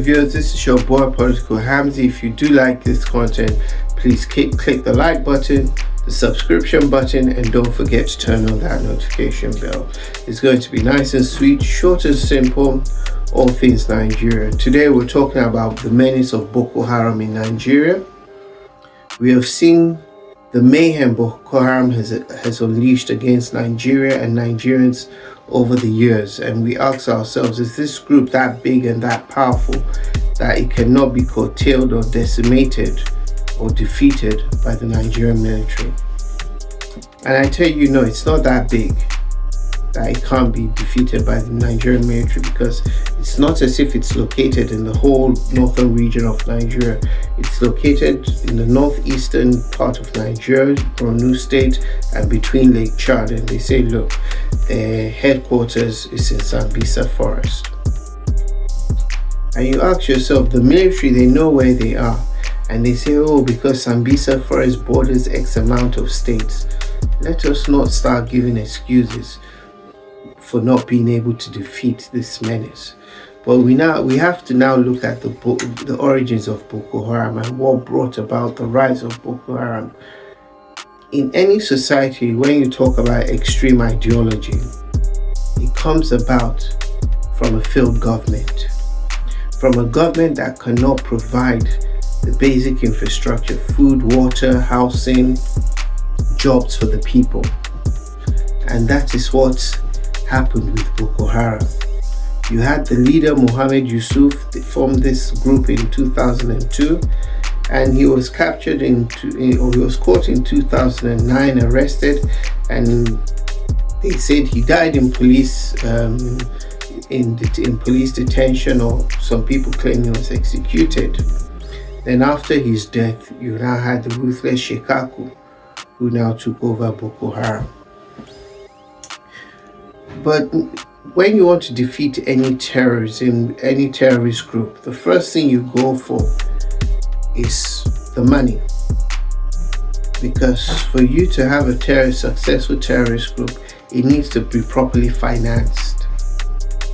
viewers, this is your boy Political Hamzy. If you do like this content, please click the like button, the subscription button, and don't forget to turn on that notification bell. It's going to be nice and sweet, short and simple, all things Nigeria. Today we're talking about the menace of Boko Haram in Nigeria. We have seen the mayhem Boko Haram has unleashed against Nigeria and Nigerians over the years, and we ask ourselves, is this group that big and that powerful that it cannot be curtailed or decimated or defeated by the Nigerian military? And I tell you, no, it's not that big that it can't be defeated by the Nigerian military, because it's not as if it's located in the whole northern region of Nigeria. It's located in the northeastern part of Nigeria, Borno State, and between Lake Chad. And they say, look, their headquarters is in Sambisa Forest. And you ask yourself, the military, they know where they are. And they say, oh, because Sambisa Forest borders X amount of states. Let us not start giving excuses for not being able to defeat this menace. But we have to now look at the origins of Boko Haram and what brought about the rise of Boko Haram. In any society, when you talk about extreme ideology, it comes about from a failed government, from a government that cannot provide the basic infrastructure, food, water, housing, jobs for the people. And that is what happened with Boko Haram. You had the leader Mohammed Yusuf formed this group in 2002, and he was captured he was caught in 2009, arrested, and they said he died in police in police detention, or some people claim he was executed. Then after his death, you now had the ruthless Shekaku, who now took over Boko Haram. But when you want to defeat any terrorist group, the first thing you go for is the money. Because for you to have a successful terrorist group, it needs to be properly financed.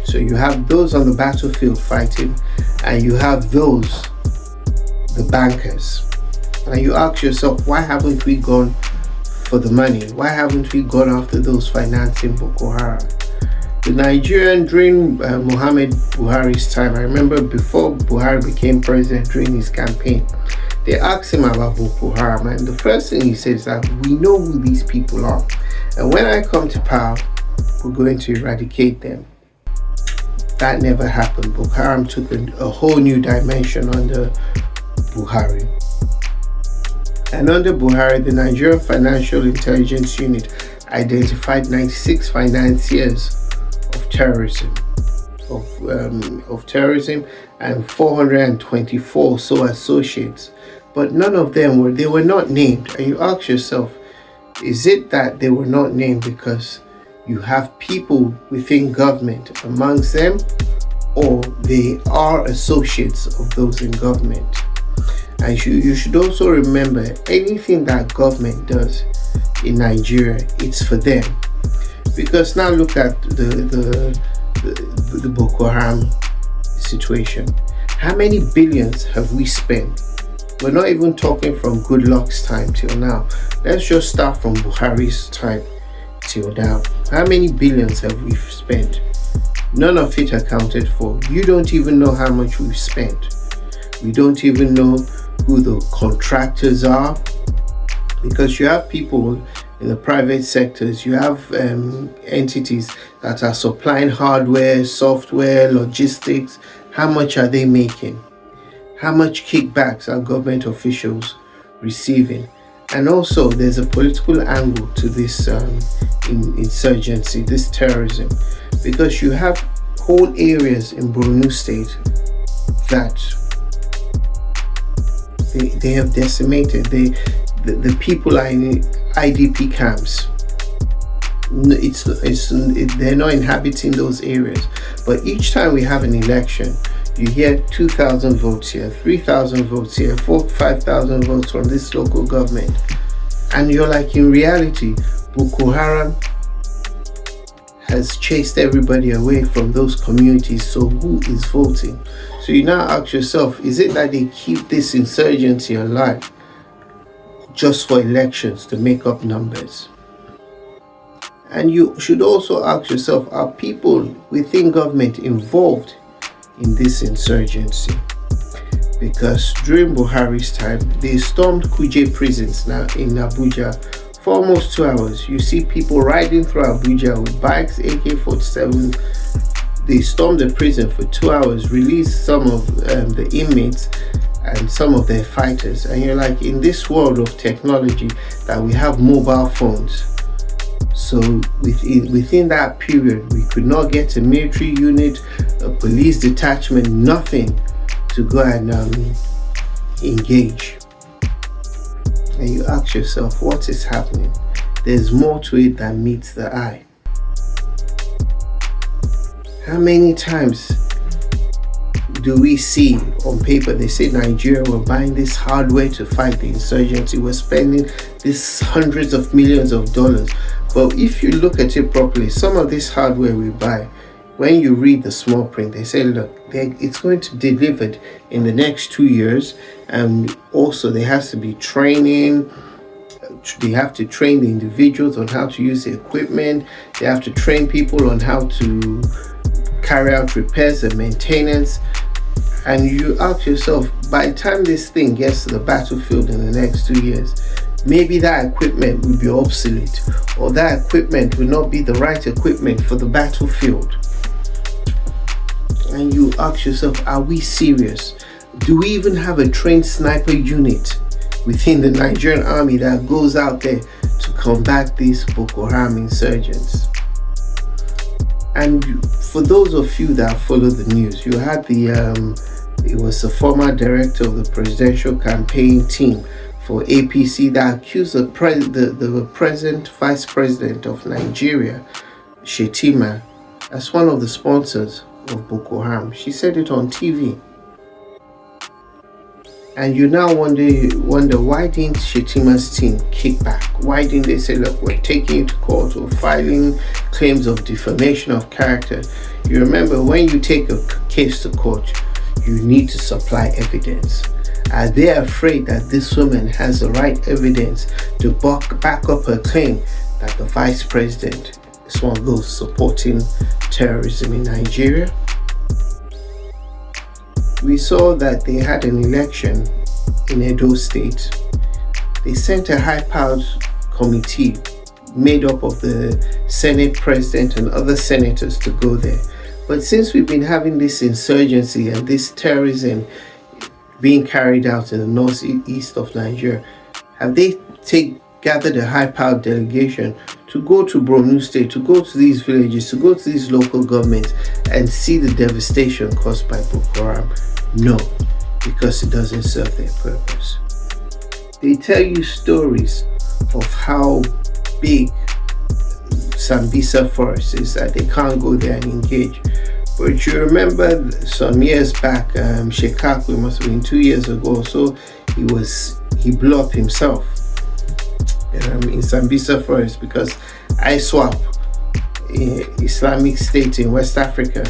So you have those on the battlefield fighting, and you have those, the bankers. And you ask yourself, why haven't we gone for the money? Why haven't we gone after those financing Boko Haram? The Nigerian, during Muhammad Buhari's time, I remember before Buhari became president, during his campaign, they asked him about Boko Haram, and the first thing he said is that we know who these people are, and when I come to power, we're going to eradicate them. That never happened. Boko Haram took a whole new dimension under Buhari. And under Buhari, the Nigerian Financial Intelligence Unit identified 96 financiers of terrorism, and 424 so associates. But none of them were not named. And you ask yourself, is it that they were not named because you have people within government amongst them, or they are associates of those in government? And you should also remember, anything that government does in Nigeria, it's for them. Because now look at the Boko Haram situation. How many billions have we spent? We're not even talking from Goodluck's time till now. Let's just start from Buhari's time till now. How many billions have we spent? None of it accounted for. You don't even know how much we've spent. We don't even know who the contractors are, because you have people in the private sectors, you have entities that are supplying hardware, software, logistics. How much are they making? How much kickbacks are government officials receiving? And also, there's a political angle to this insurgency, this terrorism, because you have whole areas in Borno State that they have decimated. The people are in IDP camps. They're not inhabiting those areas. But each time we have an election, you hear 2,000 votes here, 3,000 votes here, 5,000 votes from this local government. And you're like, in reality, Boko Haram has chased everybody away from those communities. So who is voting? So you now ask yourself, is it that they keep this insurgency alive just for elections to make up numbers? And you should also ask yourself, are people within government involved in this insurgency? Because during Buhari's time, they stormed Kuje prisons now in Abuja for almost 2 hours. You see people riding through Abuja with bikes, AK-47. They stormed the prison for 2 hours, released some of the inmates and some of their fighters. And you're like, in this world of technology that we have mobile phones, so within that period, we could not get a military unit, a police detachment, nothing to go and engage. And you ask yourself, what is happening? There's more to it than meets the eye. How many times do we see on paper, they say Nigeria, we're buying this hardware to fight the insurgency, we're spending this hundreds of millions of dollars. But if you look at it properly, some of this hardware we buy, when you read the small print, they say, look, it's going to be delivered in the next 2 years. And also there has to be training. They have to train the individuals on how to use the equipment. They have to train people on how to carry out repairs and maintenance. And you ask yourself, by the time this thing gets to the battlefield in the next 2 years, maybe that equipment will be obsolete, or that equipment will not be the right equipment for the battlefield. And you ask yourself, are we serious? Do we even have a trained sniper unit within the Nigerian army that goes out there to combat these Boko Haram insurgents? And for those of you that follow the news, you had it was the former director of the presidential campaign team for APC that accused the present vice president of Nigeria, Shetima, as one of the sponsors of Boko Haram. She said it on TV. And you now wonder why didn't Shetima's team kick back? Why didn't they say, look, we're taking you to court, or filing claims of defamation of character? You remember, when you take a case to court, you need to supply evidence. Are they afraid that this woman has the right evidence to back up her claim that the vice president is one of those supporting terrorism in Nigeria? We saw that they had an election in Edo State. They sent a high-powered committee made up of the Senate president and other senators to go there. But since we've been having this insurgency and this terrorism being carried out in the northeast of Nigeria, have they gathered a high-powered delegation to go to Borno State, to go to these villages, to go to these local governments and see the devastation caused by Boko Haram? No, because it doesn't serve their purpose. They tell you stories of how big Sambisa forest is, that they can't go there and engage. But you remember some years back, Shekaku, must have been 2 years ago, so he blew up himself in Sambisa forest because ISWAP, Islamic State in West Africa,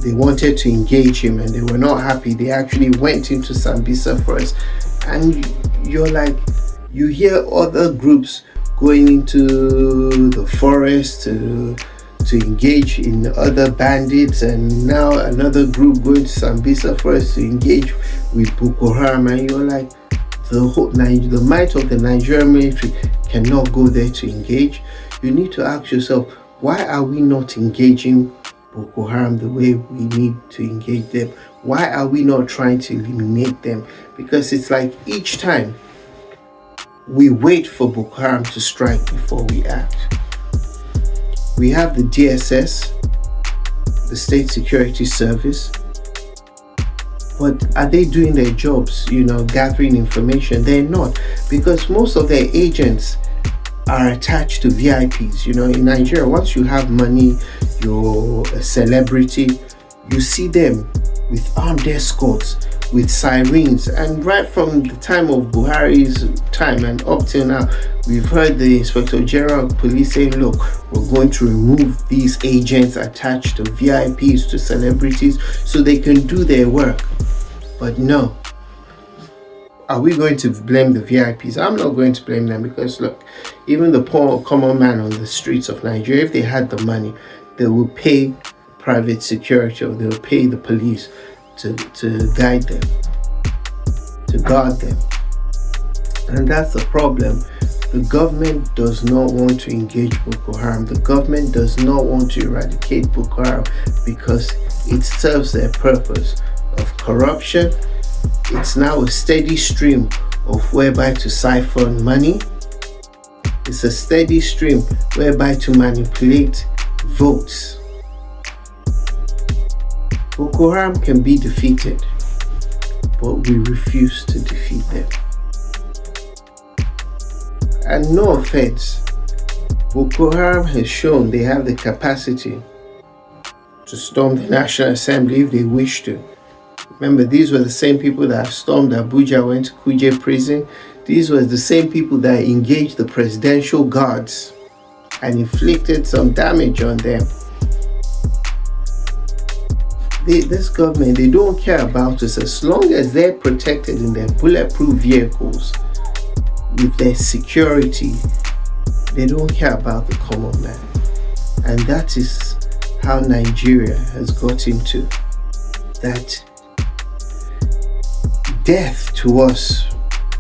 they wanted to engage him and they were not happy. They actually went into Sambisa forest, and you're like, you hear other groups going into the forest to engage in other bandits, and now another group going to Sambisa forest to engage with Boko Haram, and you're like, the might of the Nigerian military cannot go there to engage. You need to ask yourself, why are we not engaging Boko Haram the way we need to engage them? Why are we not trying to eliminate them? Because it's like each time we wait for Boko Haram to strike before we act. We have the DSS, the State Security Service, but are they doing their jobs, gathering information? They're not, because most of their agents are attached to VIPs. In Nigeria, once you have money, you're a celebrity, you see them with armed escorts with sirens. And right from the time of Buhari's time and up till now, we've heard the Inspector General of Police saying, look, we're going to remove these agents attached to VIPs, to celebrities, so they can do their work. But no. Are we going to blame the VIPs? I'm not going to blame them, because look, even the poor common man on the streets of Nigeria, if they had the money, they will pay private security, or they will pay the police to guide them, to guard them. And that's the problem. The government does not want to engage Boko Haram. The government does not want to eradicate Boko Haram because it serves their purpose of corruption. It's now a steady stream of whereby to siphon money. It's a steady stream whereby to manipulate votes. Boko Haram can be defeated, but we refuse to defeat them. And no offense, Boko Haram has shown they have the capacity to storm the National Assembly if they wish to. Remember, these were the same people that stormed Abuja, went to Kuje prison. These were the same people that engaged the presidential guards and inflicted some damage on them. This government, they don't care about us as long as they're protected in their bulletproof vehicles with their security. They don't care about the common man. And that is how Nigeria has got into that. Death to us,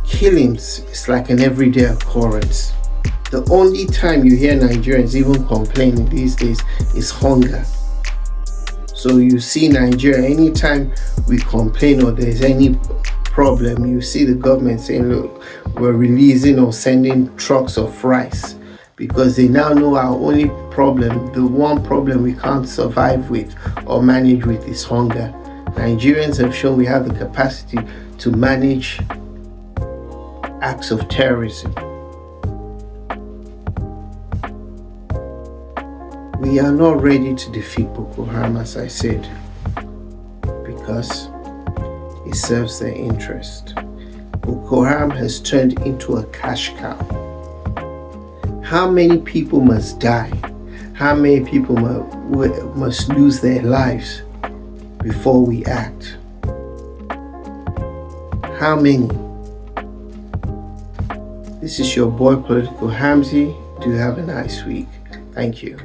killings, is like an everyday occurrence. The only time you hear Nigerians even complaining these days is hunger. So you see Nigeria, anytime we complain or there's any problem, you see the government saying, look, we're releasing or sending trucks of rice, because they now know our only problem, the one problem we can't survive with or manage with, is hunger. Nigerians have shown we have the capacity to manage acts of terrorism. We are not ready to defeat Boko Haram, as I said, because it serves their interest. Boko Haram has turned into a cash cow. How many people must die? How many people must lose their lives before we act? How many? This is your boy, Political Hamzy. Do have a nice week. Thank you.